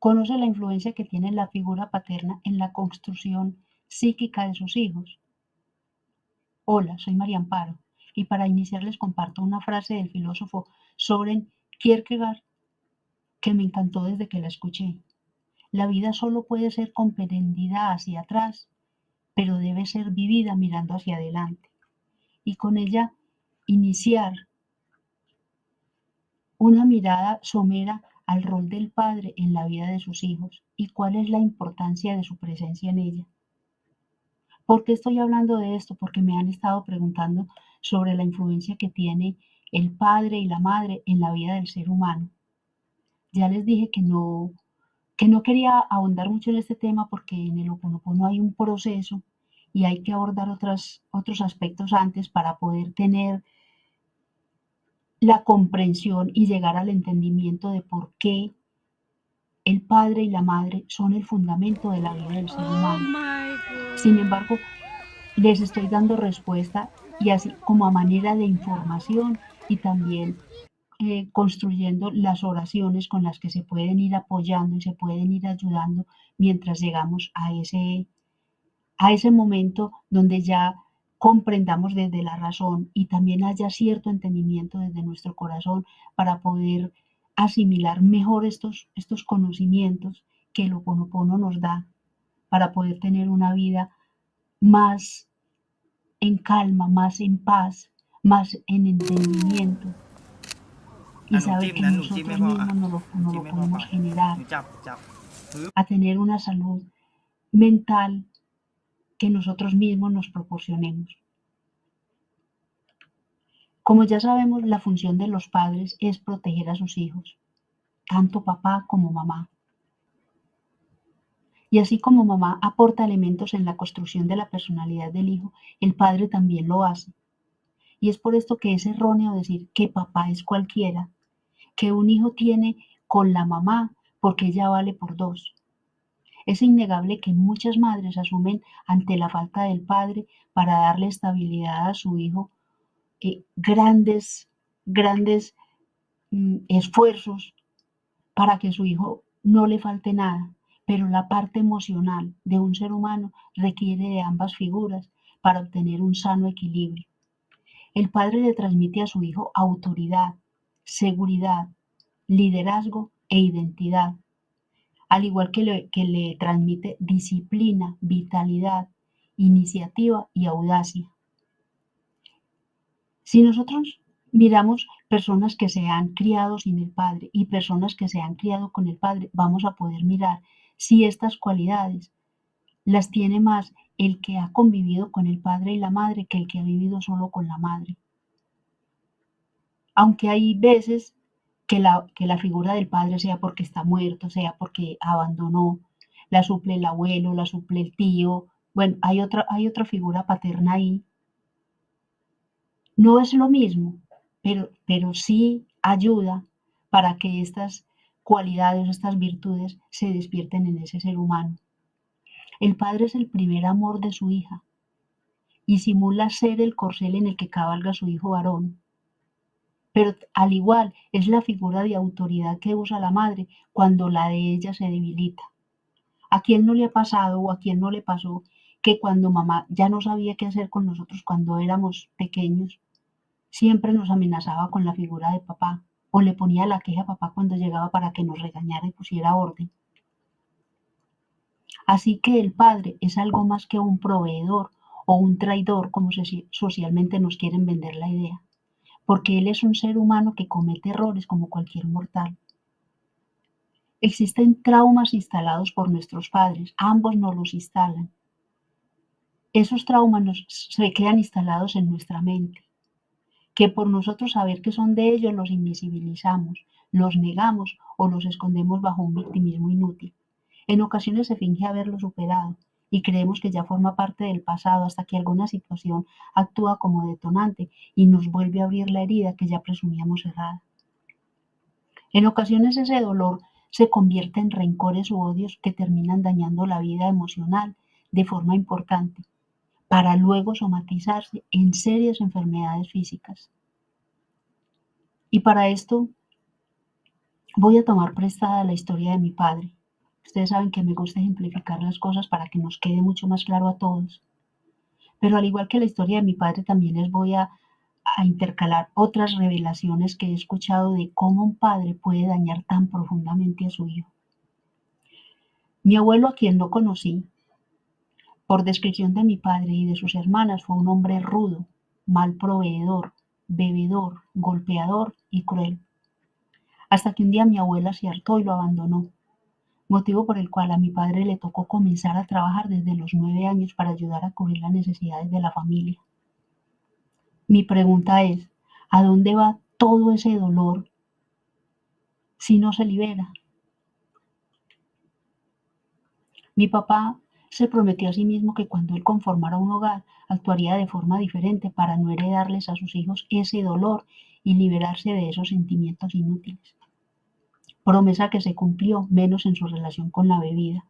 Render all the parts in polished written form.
Conoce la influencia que tiene la figura paterna en la construcción psíquica de sus hijos. Hola, soy María Amparo y para iniciar les comparto una frase del filósofo Soren Kierkegaard que me encantó desde que la escuché. La vida solo puede ser comprendida hacia atrás, pero debe ser vivida mirando hacia adelante. Y con ella iniciar una mirada somera al rol del padre en la vida de sus hijos y cuál es la importancia de su presencia en ella. ¿Por qué estoy hablando de esto? Porque me han estado preguntando sobre la influencia que tiene el padre y la madre en la vida del ser humano. Ya les dije que no quería ahondar mucho en este tema porque en el Ho'oponopono hay un proceso y hay que abordar otros aspectos antes para poder tener la comprensión y llegar al entendimiento de por qué el padre y la madre son el fundamento de la vida del ser Oh humano. my Sin god. embargo, les estoy dando respuesta y así como a manera de información y también construyendo las oraciones con las que se pueden ir apoyando y se pueden ir ayudando mientras llegamos a ese momento donde ya comprendamos desde la razón y también haya cierto entendimiento desde nuestro corazón para poder asimilar mejor estos conocimientos que el Ho'oponopono nos da para poder tener una vida más en calma, más en paz, más en entendimiento y หนูจิ้ saber ม que นะหนูจิ้มให้ nosotros พ่อ mismos nos จิ้ม lo ให้พ่อ podemos ก่อนห generar นูจับปึ๊บ a tener una salud mental que nosotros mismos nos proporcionemos. Como ya sabemos, la función de los padres es proteger a sus hijos, tanto papá como mamá. Y así como mamá aporta elementos en la construcción de la personalidad del hijo, el padre también lo hace. Y es por esto que es erróneo decir que papá es cualquiera, que un hijo tiene con la mamá porque ella vale por dos. Es innegable que muchas madres asumen ante la falta del padre para darle estabilidad a su hijo grandes esfuerzos para que su hijo no le falte nada, pero la parte emocional de un ser humano requiere de ambas figuras para obtener un sano equilibrio. El padre le transmite a su hijo autoridad, seguridad, liderazgo e identidad, al igual que le transmite disciplina, vitalidad, iniciativa y audacia. Si nosotros miramos personas que se han criado sin el padre y personas que se han criado con el padre, vamos a poder mirar si estas cualidades las tiene más el que ha convivido con el padre y la madre que el que ha vivido solo con la madre. Aunque hay veces que la figura del padre sea porque está muerto, sea porque abandonó, la suple el abuelo, la suple el tío, bueno, hay otra figura paterna ahí. No es lo mismo, pero sí ayuda para que estas cualidades, estas virtudes se despierten en ese ser humano. El padre es el primer amor de su hija y simula ser el corcel en el que cabalga su hijo varón. Pero al igual es la figura de autoridad que usa la madre cuando la de ella se debilita. ¿A quién no le ha pasado o a quién no le pasó que cuando mamá ya no sabía qué hacer con nosotros cuando éramos pequeños, siempre nos amenazaba con la figura de papá o le ponía la queja a papá cuando llegaba para que nos regañara y pusiera orden? Así que el padre es algo más que un proveedor o un traidor, como socialmente nos quieren vender la idea, porque él es un ser humano que comete errores como cualquier mortal. Existen traumas instalados por nuestros padres, ambos nos los instalan. Esos traumas se quedan instalados en nuestra mente, que por nosotros saber que son de ellos los invisibilizamos, los negamos o los escondemos bajo un victimismo inútil. En ocasiones se finge haberlo superado y creemos que ya forma parte del pasado hasta que alguna situación actúa como detonante y nos vuelve a abrir la herida que ya presumíamos cerrada. En ocasiones ese dolor se convierte en rencores u odios que terminan dañando la vida emocional de forma importante, para luego somatizarse en serias enfermedades físicas. Y para esto voy a tomar prestada la historia de mi padre, Ustedes saben que me gusta ejemplificar las cosas para que nos quede mucho más claro a todos. Pero al igual que la historia de mi padre, también les voy a intercalar otras revelaciones que he escuchado de cómo un padre puede dañar tan profundamente a su hijo. Mi abuelo, a quien no conocí, por descripción de mi padre y de sus hermanas, fue un hombre rudo, mal proveedor, bebedor, golpeador y cruel. Hasta que un día mi abuela se hartó y lo abandonó, motivo por el cual a mi padre le tocó comenzar a trabajar desde los 9 años para ayudar a cubrir las necesidades de la familia. Mi pregunta es, ¿a dónde va todo ese dolor si no se libera? Mi papá se prometió a sí mismo que cuando él conformara un hogar, actuaría de forma diferente para no heredarles a sus hijos ese dolor y liberarse de esos sentimientos inútiles. Promesa que se cumplió menos en su relación con la bebida,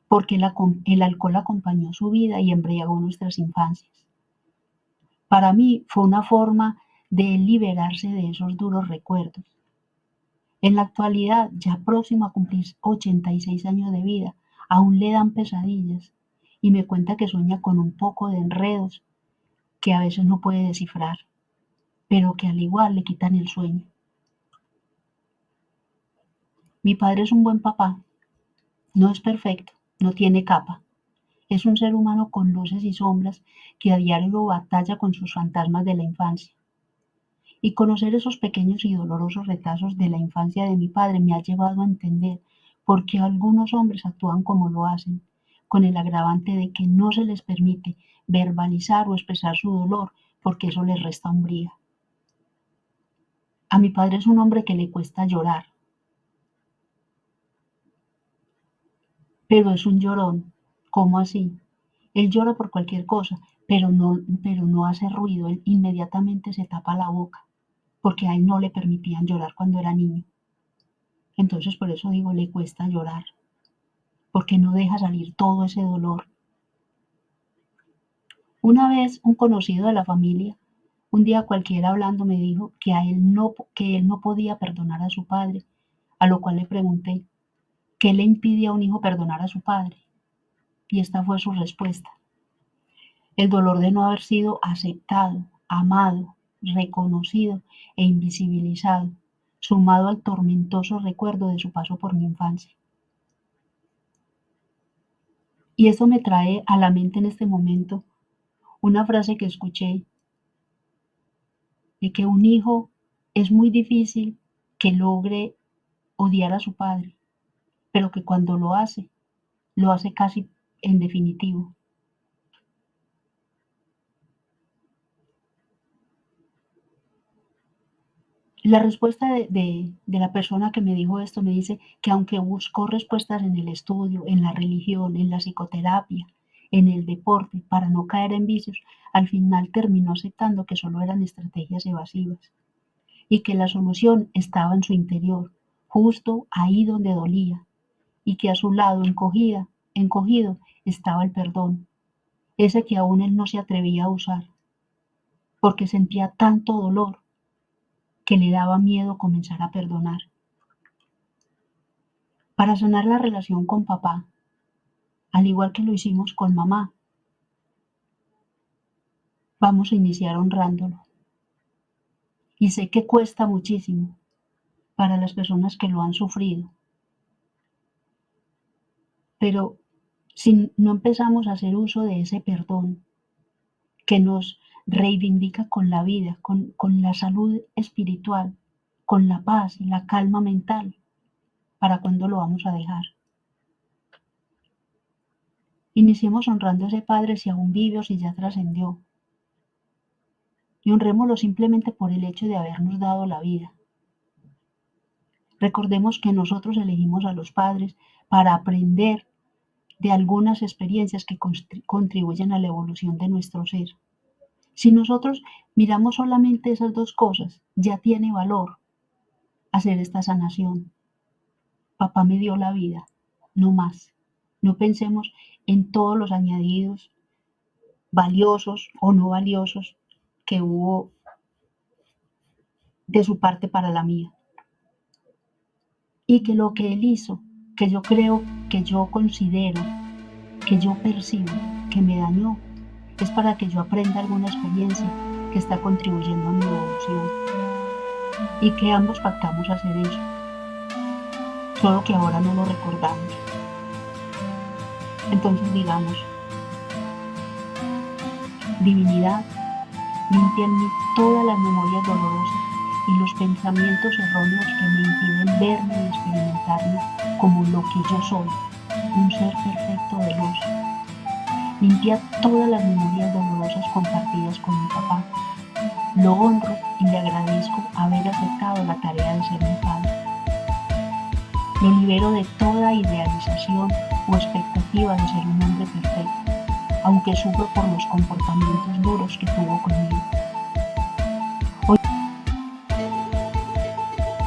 porque el alcohol acompañó su vida y embriagó nuestras infancias. Para mí fue una forma de liberarse de esos duros recuerdos. En la actualidad, ya próximo a cumplir 86 años de vida, aún le dan pesadillas y me cuenta que sueña con un poco de enredos que a veces no puede descifrar, pero que al igual le quitan el sueño. Mi padre es un buen papá, no es perfecto, no tiene capa. Es un ser humano con luces y sombras que a diario batalla con sus fantasmas de la infancia. Y conocer esos pequeños y dolorosos retazos de la infancia de mi padre me ha llevado a entender por qué algunos hombres actúan como lo hacen, con el agravante de que no se les permite verbalizar o expresar su dolor porque eso les resta hombría. A mi padre es un hombre que le cuesta llorar, pero es un llorón. ¿Cómo así? Él llora por cualquier cosa, pero no hace ruido, él inmediatamente se tapa la boca, porque a él no le permitían llorar cuando era niño. Entonces por eso digo, le cuesta llorar, porque no deja salir todo ese dolor. Una vez un conocido de la familia, un día cualquiera hablando, me dijo que él no podía perdonar a su padre, a lo cual le pregunté, ¿qué le impide a un hijo perdonar a su padre? Y esta fue su respuesta: el dolor de no haber sido aceptado, amado, reconocido e invisibilizado, sumado al tormentoso recuerdo de su paso por mi infancia. Y eso me trae a la mente en este momento una frase que escuché, de que un hijo es muy difícil que logre odiar a su padre, pero que cuando lo hace casi en definitivo. La respuesta de la persona que me dijo esto me dice que aunque buscó respuestas en el estudio, en la religión, en la psicoterapia, en el deporte, para no caer en vicios, al final terminó aceptando que solo eran estrategias evasivas y que la solución estaba en su interior, justo ahí donde dolía, y que a su lado, encogido, estaba el perdón, ese que aún él no se atrevía a usar, porque sentía tanto dolor que le daba miedo comenzar a perdonar. Para sanar la relación con papá, al igual que lo hicimos con mamá, vamos a iniciar honrándolo. Y sé que cuesta muchísimo para las personas que lo han sufrido, pero si no empezamos a hacer uso de ese perdón que nos reivindica con la vida, con la salud espiritual, con la paz y la calma mental, ¿para cuándo lo vamos a dejar? Iniciemos honrando a ese Padre si aún vive o si ya trascendió, y honrémoslo simplemente por el hecho de habernos dado la vida. Recordemos que nosotros elegimos a los padres para aprender de algunas experiencias que contribuyen a la evolución de nuestro ser. Si nosotros miramos solamente esas dos cosas, ya tiene valor hacer esta sanación. Papá me dio la vida, no más. No pensemos en todos los añadidos, valiosos o no valiosos, que hubo de su parte para la mía. Y que lo que él hizo que yo creo, que yo considero, que yo percibo que me dañó, es para que yo aprenda alguna experiencia que está contribuyendo a mi evolución y que ambos pactamos hacer eso, solo que ahora no lo recordamos. Entonces digamos, divinidad, limpia en mí todas las memorias dolorosas y los pensamientos erróneos que me impiden verme y experimentarme como lo que yo soy, un ser perfecto de luz. Limpia todas las memorias dolorosas compartidas con mi papá. Lo honro y le agradezco haber aceptado la tarea de ser mi padre. Lo libero de toda idealización o expectativa de ser un hombre perfecto, aunque sufro por los comportamientos duros que tuvo conmigo.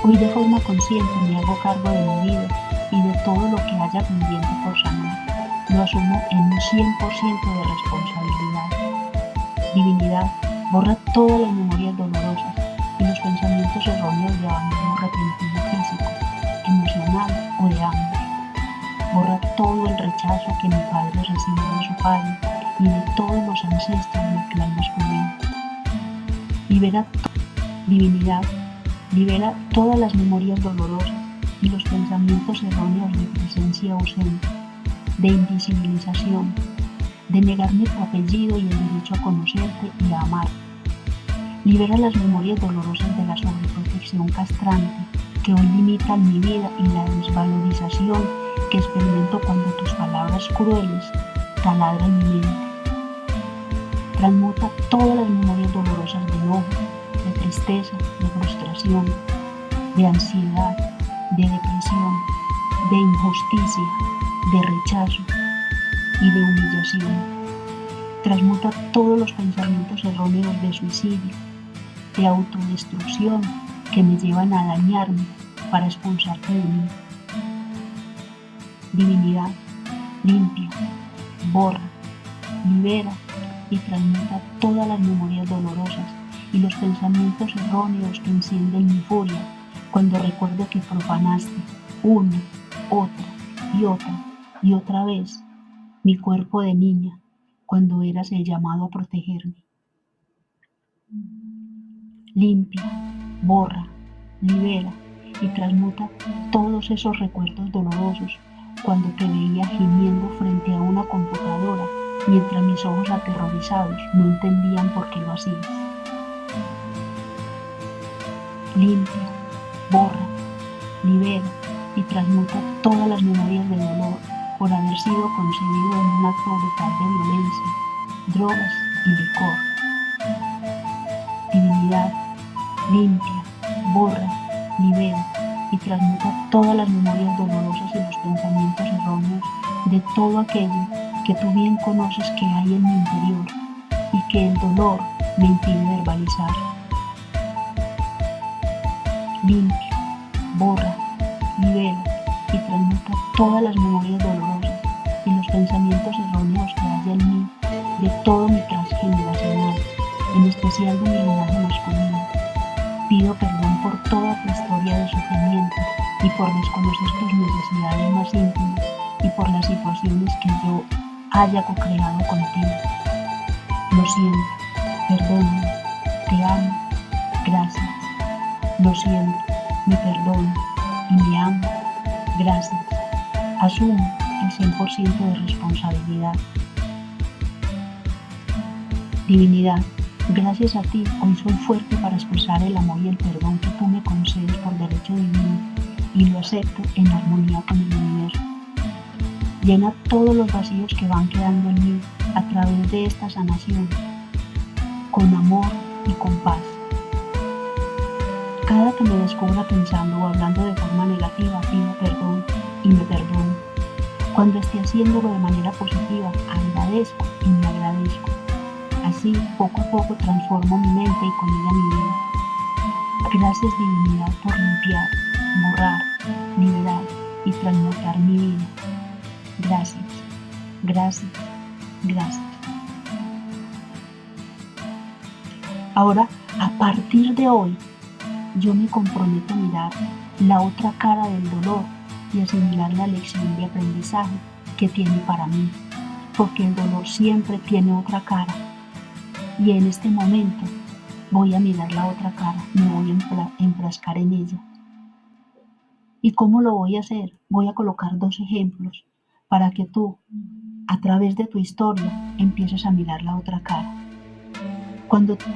Hoy de forma consciente me hago cargo de mi vida y de todo lo que haya pendiente por sanar. Lo asumo en un 100% de responsabilidad. Divinidad, borra todas las memorias dolorosas y los pensamientos erróneos de abandono repentino físico, emocional o de ambos. Borra todo el rechazo que mi padre recibió de su padre y de todos los ancestros del clan masculino. Libera divinidad, libera todas las memorias dolorosas y los pensamientos erróneos de presencia ausente, de invisibilización, de negarme tu apellido y el derecho a conocerte y a amarte. Libera las memorias dolorosas de la sobreprotección castrante que hoy limitan mi vida y la desvalorización que experimento cuando tus palabras crueles taladran mi mente. Transmuta todas las memorias dolorosas de enojo, de tristeza, de frustración, de ansiedad, de depresión, de injusticia, de rechazo y de humillación. Transmuta todos los pensamientos erróneos de suicidio, de autodestrucción que me llevan a dañarme para expulsarte de mí. Divinidad, limpia, borra, libera y transmuta todas las memorias dolorosas y los pensamientos erróneos que encienden mi furia cuando recuerdo que profanaste una, otra y otra vez mi cuerpo de niña cuando eras el llamado a protegerme. Limpia, borra, libera y transmuta todos esos recuerdos dolorosos cuando te veía gimiendo frente a una computadora mientras mis ojos aterrorizados no entendían por qué lo hacías. Limpia, borra, libera y transmuta todas las memorias de dolor por haber sido concebido en un acto brutal de violencia, drogas y licor. Divinidad, limpia, borra, libera y transmuta todas las memorias dolorosas y los pensamientos erróneos de todo aquello que tú bien conoces que hay en mi interior y que el dolor me impide verbalizar. Limpia, borra, libera y transmuta todas las memorias dolorosas y los pensamientos erróneos que haya en mí de todo mi transgeneracional, en especial de mi linaje masculino. Pido perdón por toda tu historia de sufrimiento y por desconocer tus necesidades más íntimas y por las situaciones que yo haya co-creado contigo. Lo siento, perdóname, te amo, gracias. Lo siento, me perdono y me amo, gracias. Asumo el 100% de responsabilidad. Divinidad, gracias a ti hoy soy fuerte para expresar el amor y el perdón que tú me concedes por derecho divino y lo acepto en armonía con el universo. Llena todos los vacíos que van quedando en mí a través de esta sanación, con amor y con paz. Cada que me descubra pensando o hablando de forma negativa, pido perdón y me perdono. Cuando esté haciéndolo de manera positiva, agradezco y me agradezco. Así, poco a poco transformo mi mente y con ella mi vida. Gracias, divinidad, por limpiar, borrar, liberar y transmutar mi vida. Gracias, gracias, gracias. Ahora, a partir de hoy, yo me comprometo a mirar la otra cara del dolor y asimilar la lección de aprendizaje que tiene para mí, porque el dolor siempre tiene otra cara. Y en este momento voy a mirar la otra cara, me voy a enfrascar en ella. ¿Y cómo lo voy a hacer? Voy a colocar 2 ejemplos para que tú, a través de tu historia, empieces a mirar la otra cara.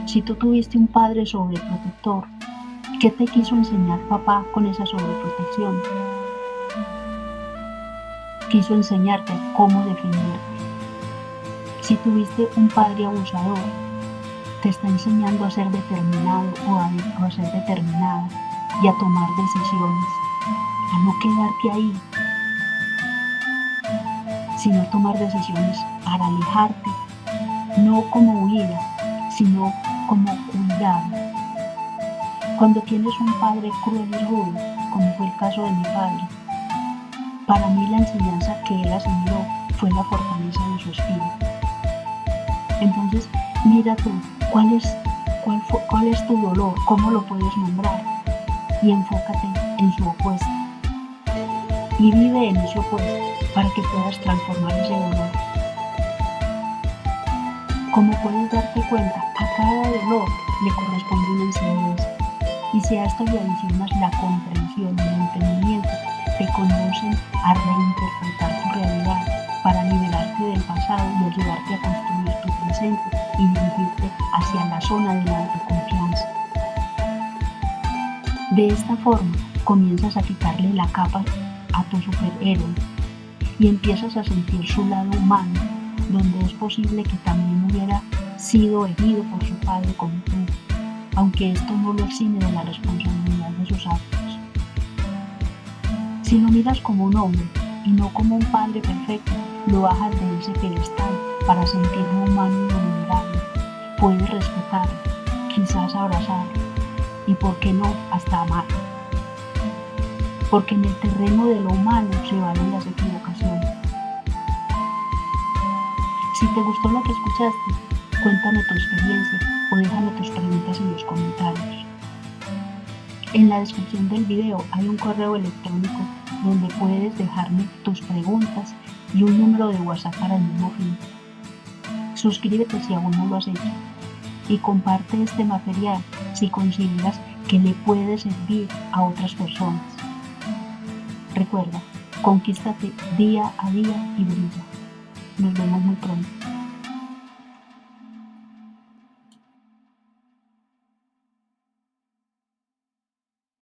Si tú tuviste un padre sobreprotector, ¿qué te quiso enseñar papá con esa sobreprotección? Quiso enseñarte cómo defenderte. Si tuviste un padre abusador, te está enseñando a ser determinado o a ser determinada y a tomar decisiones, a no quedarte ahí, sino tomar decisiones para alejarte, no como huida, sino como cuidado. Cuando tienes un padre cruel y rudo, como fue el caso de mi padre, para mí la enseñanza que él asimiló fue la fortaleza de su espíritu. Entonces, mira tú, ¿cuál es tu dolor? ¿Cómo lo puedes nombrar? Y enfócate en su opuesto. Y vive en ese opuesto para que puedas transformar ese dolor. Como puedes darte cuenta, a cada dolor le corresponde una enseñanza. Y si a esto le adicionas la comprensión y el entendimiento, te conducen a reinterpretar tu realidad para liberarte del pasado y ayudarte a construir tu presente y dirigirte hacia la zona de la autoconfianza. De esta forma, comienzas a quitarle la capa a tu superhéroe y empiezas a sentir su lado humano, donde es posible que también hubiera sido herido por su padre como tú, aunque esto no lo exime de la responsabilidad de sus actos. Si lo miras como un hombre y no como un padre perfecto, lo bajas de ese pedestal para sentirlo humano y vulnerable. Puedes respetarlo, quizás abrazarlo y, por qué no, hasta amarlo. Porque en el terreno de lo humano se valen las equivocaciones. Si te gustó lo que escuchaste, cuéntame tu experiencia o déjame tus preguntas en los comentarios. En la descripción del video hay un correo electrónico donde puedes dejarme tus preguntas y un número de WhatsApp para el mismo fin. Suscríbete si aún no lo has hecho y comparte este material si consideras que le puede servir a otras personas. Recuerda, conquístate día a día y brilla. Nos vemos muy pronto.